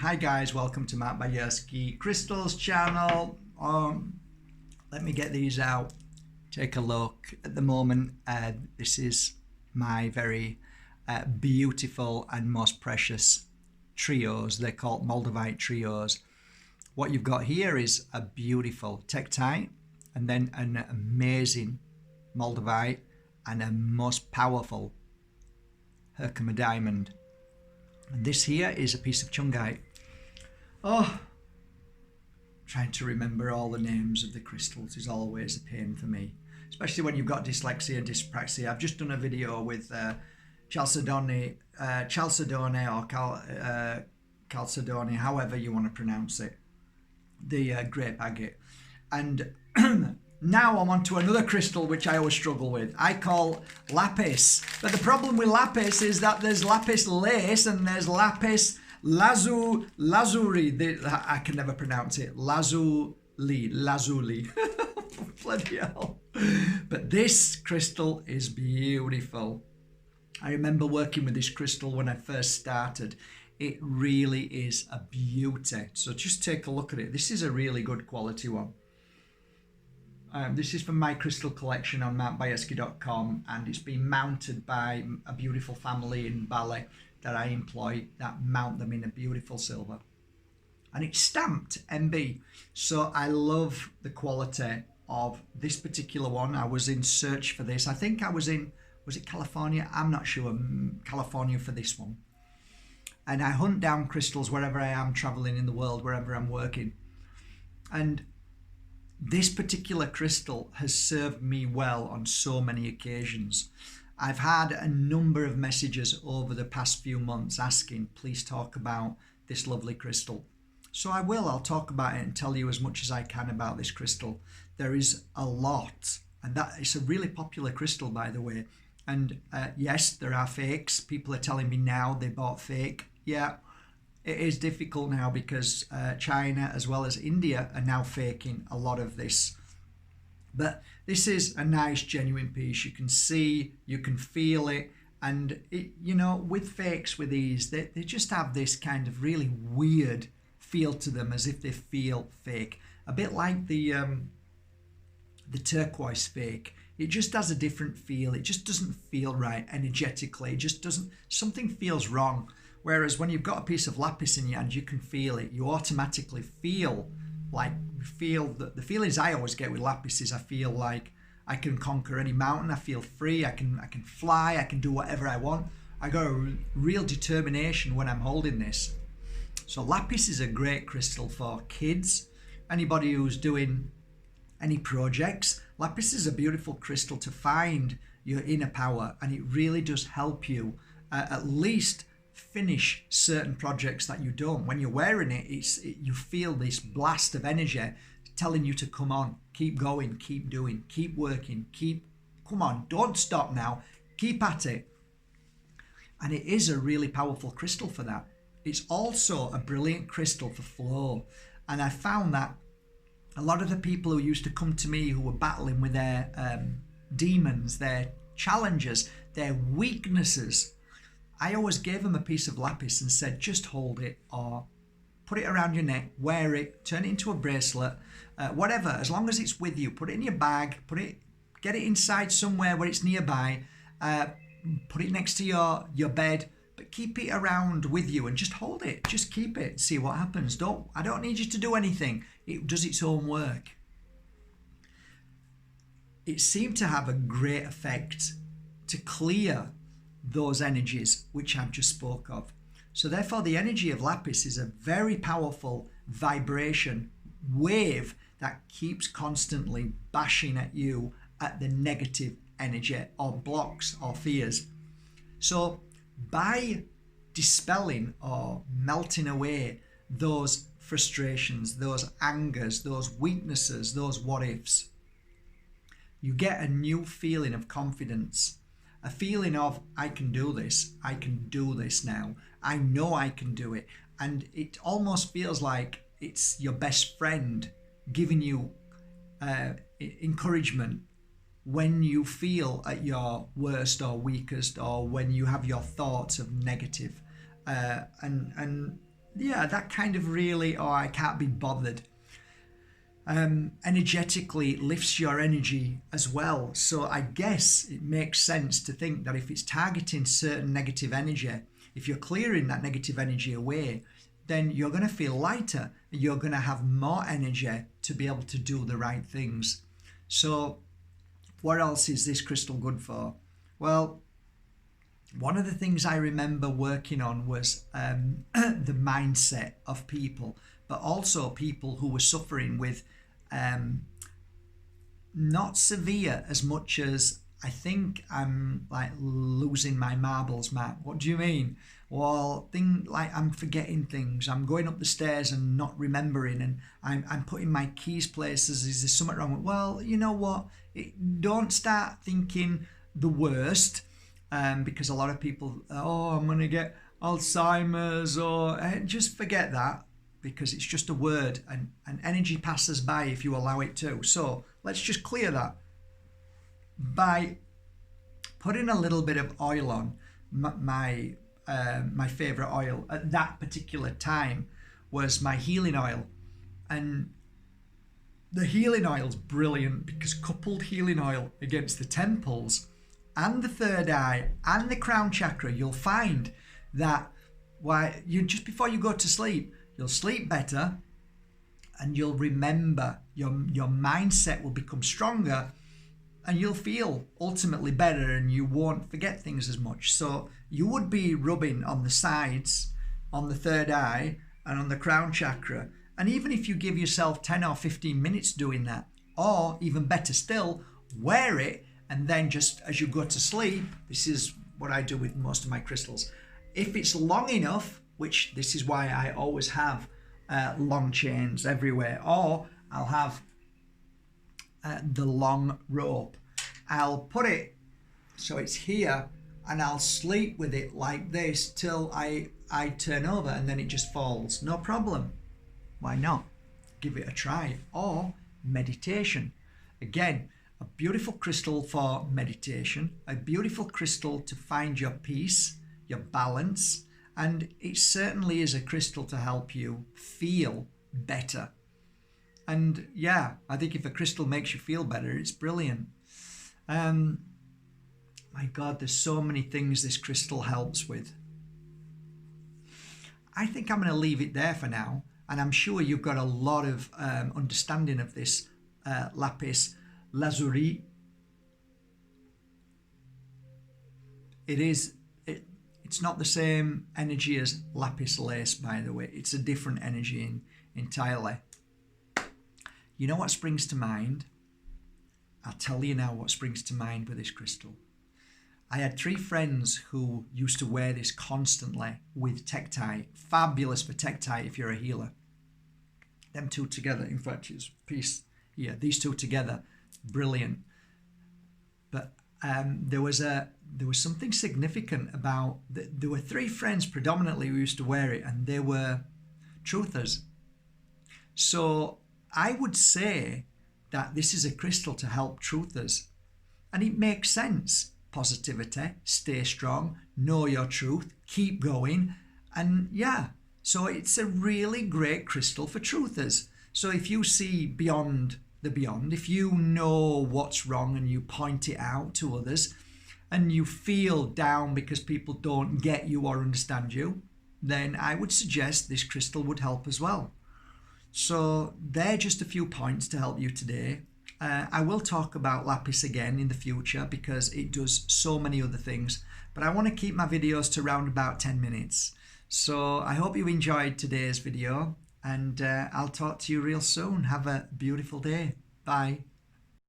Hi guys, welcome to Matt Bajerski Crystals channel. Let me get these out. Take a look. At the moment, this is my very beautiful and most precious trios. They're called Moldavite trios. What you've got here is a beautiful tektite, and then an amazing Moldavite, and a most powerful Herkimer diamond. And this here is a piece of chungite. Oh, trying to remember all the names of the crystals is always a pain for me, especially when you've got dyslexia and dyspraxia. I've just done a video with chalcedony or chalcedony, however you want to pronounce it, the grape agate. And now I'm on to another crystal which I always struggle with. I call lapis. But the problem with lapis is that there's lapis lace and there's lapis lazuli. I can never pronounce it. Lazuli. Bloody hell. But this crystal is beautiful. I remember working with this crystal when I first started. It really is a beauty. So just take a look at it. This is a really good quality one. This is from my crystal collection on mountbajerski.com, and it's been mounted by a beautiful family in Bali that I employ that mount them in a beautiful silver. And it's stamped MB. So I love the quality of this particular one. I was in search for this. I think I was in, was it California? I'm not sure. California for this one. And I hunt down crystals wherever I am traveling in the world, wherever I'm working. And this particular crystal has served me well on so many occasions. I've had a number of messages over the past few months asking, please talk about this lovely crystal. So I will. I'll talk about it and tell you as much as I can about this crystal. There is a lot, and that it's a really popular crystal, by the way. And yes, there are fakes. People are telling me now they bought fake. Yeah. It is difficult now because China as well as India are now faking a lot of this. But this is a nice genuine piece. You can see, you can feel it. And, it, you know, with fakes with these, they just have this kind of really weird feel to them, as if they feel fake. A bit like the turquoise fake. It just has a different feel. It just doesn't feel right energetically. It just doesn't, something feels wrong. Whereas when you've got a piece of lapis in your hand, you can feel it. You automatically feel like, the feelings I always get with lapis is I feel like I can conquer any mountain. I feel free. I can fly. I can do whatever I want. I got a real determination when I'm holding this. So lapis is a great crystal for kids. Anybody who's doing any projects. Lapis is a beautiful crystal to find your inner power, and it really does help you at least finish certain projects that you don't. When you're wearing it, you feel this blast of energy telling you to come on, keep going, keep doing, keep working, come on, don't stop now, keep at it. And it is a really powerful crystal for that. It's also a brilliant crystal for flow. And I found that a lot of the people who used to come to me who were battling with their demons, their challenges, their weaknesses, I always gave them a piece of lapis and said, just hold it or put it around your neck, wear it, turn it into a bracelet, whatever, as long as it's with you. Put it in your bag, get it inside somewhere where it's nearby, put it next to your bed, but keep it around with you and just hold it. Just keep it, see what happens. I don't need you to do anything. It does its own work. It seemed to have a great effect to clear those energies which I've just spoke of. So therefore the energy of lapis is a very powerful vibration wave that keeps constantly bashing at you at the negative energy or blocks or fears. So by dispelling or melting away those frustrations, those angers, those weaknesses, those what ifs, you get a new feeling of confidence. A feeling of, I can do this now. I know I can do it. And it almost feels like it's your best friend giving you encouragement when you feel at your worst or weakest, or when you have your thoughts of negative. And yeah, that kind of really, oh, I can't be bothered. Energetically lifts your energy as well. So I guess it makes sense to think that if it's targeting certain negative energy, if you're clearing that negative energy away, then you're going to feel lighter. You're going to have more energy to be able to do the right things. So what else is this crystal good for? Well, one of the things I remember working on was the mindset of people, but also people who were suffering with not severe as much as I think I'm like losing my marbles, Matt. What do you mean? Well, I'm forgetting things. I'm going up the stairs and not remembering, and I'm putting my keys places. Is there something wrong? Well, you know what? Don't start thinking the worst, because a lot of people, oh, I'm gonna get Alzheimer's, or just forget that, because it's just a word, and energy passes by if you allow it to. So let's just clear that by putting a little bit of oil on. My favorite oil at that particular time was my healing oil, and the healing oil's brilliant because coupled healing oil against the temples and the third eye and the crown chakra, you'll find that just before you go to sleep, you'll sleep better, and you'll remember, your mindset will become stronger, and you'll feel ultimately better, and you won't forget things as much. So you would be rubbing on the sides, on the third eye, and on the crown chakra. And even if you give yourself 10 or 15 minutes doing that, or even better still, wear it, and then just as you go to sleep, this is what I do with most of my crystals. If it's long enough, which this is why I always have long chains everywhere, or I'll have the long rope. I'll put it so it's here, and I'll sleep with it like this till I turn over, and then it just falls. No problem. Why not? Give it a try. Or meditation. Again, a beautiful crystal for meditation, a beautiful crystal to find your peace, your balance, and it certainly is a crystal to help you feel better. And yeah, I think if a crystal makes you feel better, it's brilliant. My God, there's so many things this crystal helps with. I think I'm going to leave it there for now, and I'm sure you've got a lot of understanding of this lapis lazuli. It's not the same energy as lapis lace, by the way. It's a different energy entirely. You know what springs to mind? I'll tell you now what springs to mind with this crystal. I had 3 friends who used to wear this constantly with tektite. Fabulous for tektite if you're a healer. Them 2 together, in fact, it's piece here. These 2 together, brilliant. But there was something significant about. There were 3 friends predominantly who used to wear it, and they were truthers. So I would say that this is a crystal to help truthers, and it makes sense. Positivity, stay strong, know your truth, keep going, and yeah, so it's a really great crystal for truthers. So if you see beyond the beyond, if you know what's wrong and you point it out to others, and you feel down because people don't get you or understand you, then I would suggest this crystal would help as well. So they're just a few points to help you today. I will talk about lapis again in the future because it does so many other things, but I want to keep my videos to around about 10 minutes. So I hope you enjoyed today's video, and I'll talk to you real soon. Have a beautiful day. Bye.